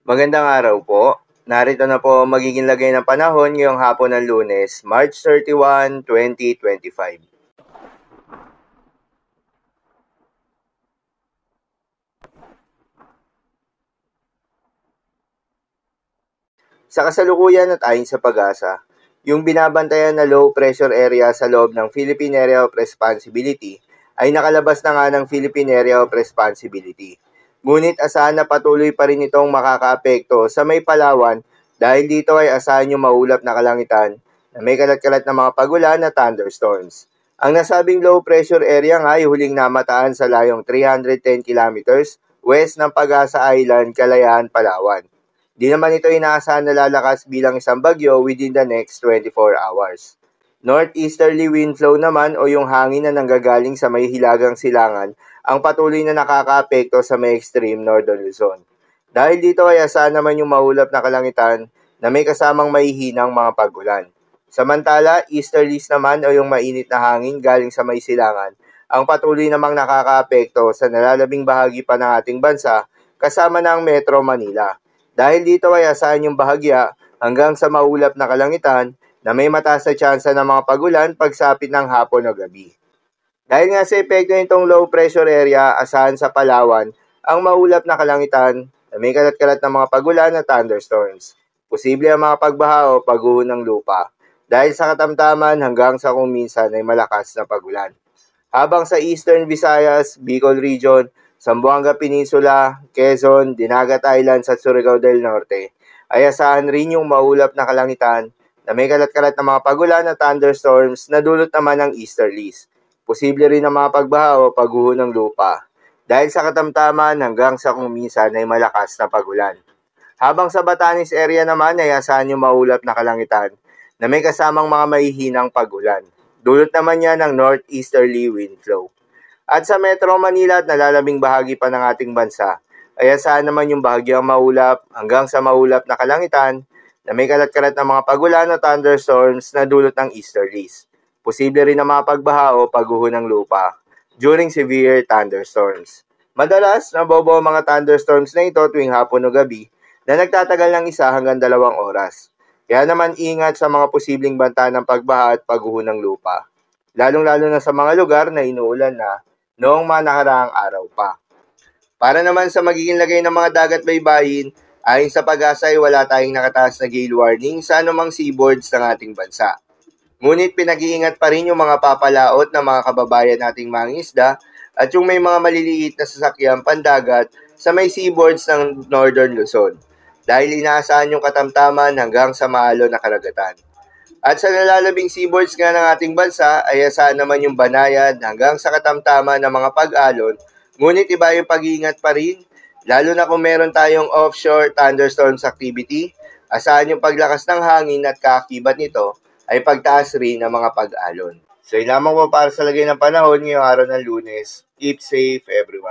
Magandang araw po. Narito na po ang magiging lagay ng panahon ngayong hapon ng Lunes, March 31, 2025. Sa kasalukuyan at ayon sa pag-asa, yung binabantayan na low pressure area sa loob ng Philippine Area of Responsibility ay nakalabas na nga ng Philippine Area of Responsibility. Ngunit asahan na patuloy pa rin itong makakaapekto sa may Palawan dahil dito ay asahan yung maulap na kalangitan na may kalat-kalat na mga pagulan na thunderstorms. Ang nasabing low pressure area nga ay huling namataan sa layong 310 kilometers west ng Pag-asa Island, Kalayaan, Palawan. Di naman ito inaasahan na lalakas bilang isang bagyo within the next 24 hours. Northeasterly wind flow naman o yung hangin na nanggagaling sa may hilagang silangan ang patuloy na nakakaapekto sa may extreme northern Luzon. Dahil dito ay asahan naman yung maulap na kalangitan na may kasamang mahihinang mga pagulan. Samantala, easterlies naman o yung mainit na hangin galing sa may silangan ang patuloy namang nakakaapekto sa nalalabing bahagi pa ng ating bansa kasama ng Metro Manila. Dahil dito ay asahan yung bahagya hanggang sa maulap na kalangitan na may mataas na tsansa ng mga pagulan pagsapit ng hapon o gabi. Dahil nga sa epekto nitong low pressure area, asahan sa Palawan ang maulap na kalangitan na may kalat-kalat na mga pagulan na thunderstorms. Posible ang mga pagbaha o pagguho ng lupa dahil sa katamtaman hanggang sa kung minsan ay malakas na pagulan. Habang sa Eastern Visayas, Bicol Region, Zamboanga Peninsula, Quezon, Dinagat Islands at Surigao del Norte ay asahan rin yung maulap na kalangitan na may kalat-kalat na mga pagulan at thunderstorms na dulot naman ng easterlies. Posible rin ang mga pagbaha o pagguho ng lupa dahil sa katamtaman hanggang sa kung minsan ay malakas na pagulan. Habang sa Batanes area naman ay asahan yung maulap na kalangitan na may kasamang mga mahihinang pagulan. Dulot naman yan ng northeasterly wind flow. At sa Metro Manila at nalalabing bahagi pa ng ating bansa, ay asahan naman yung bahagyang maulap hanggang sa maulap na kalangitan na may kalat-kalat na mga pagulan o thunderstorms na dulot ng easterlies. Posible rin na mga pagbaha o pagguho ng lupa during severe thunderstorms. Madalas, nabobo ang mga thunderstorms na ito tuwing hapon o gabi na nagtatagal ng 1 hanggang 2 oras. Kaya naman ingat sa mga posibleng banta ng pagbaha at pagguho ng lupa. Lalong-lalo na sa mga lugar na inuulan na noong mga nakaraang araw pa. Para naman sa magiging lagay ng mga dagat baybayin, ayon sa Pag-asa ay wala tayong nakataas na gale warning sa anumang seaboards ng ating bansa. Ngunit pinag-iingat pa rin yung mga papalaot ng mga kababayan nating mangingisda at yung may mga maliliit na sasakyan pandagat sa may seaboards ng Northern Luzon dahil inaasahan yung katamtaman hanggang sa maalon na karagatan. At sa nalalabing seaboards nga ng ating bansa ay asahan naman yung banayad hanggang sa katamtaman ng mga pag-alon, ngunit iba yung pag-iingat pa rin, lalo na kung meron tayong offshore thunderstorms activity, asahan yung paglakas ng hangin at kaakibat nito ay pagtaas rin ng mga pag-alon. So yun lamang po para sa lagay ng panahon ngayong araw ng Lunes. Keep safe everyone.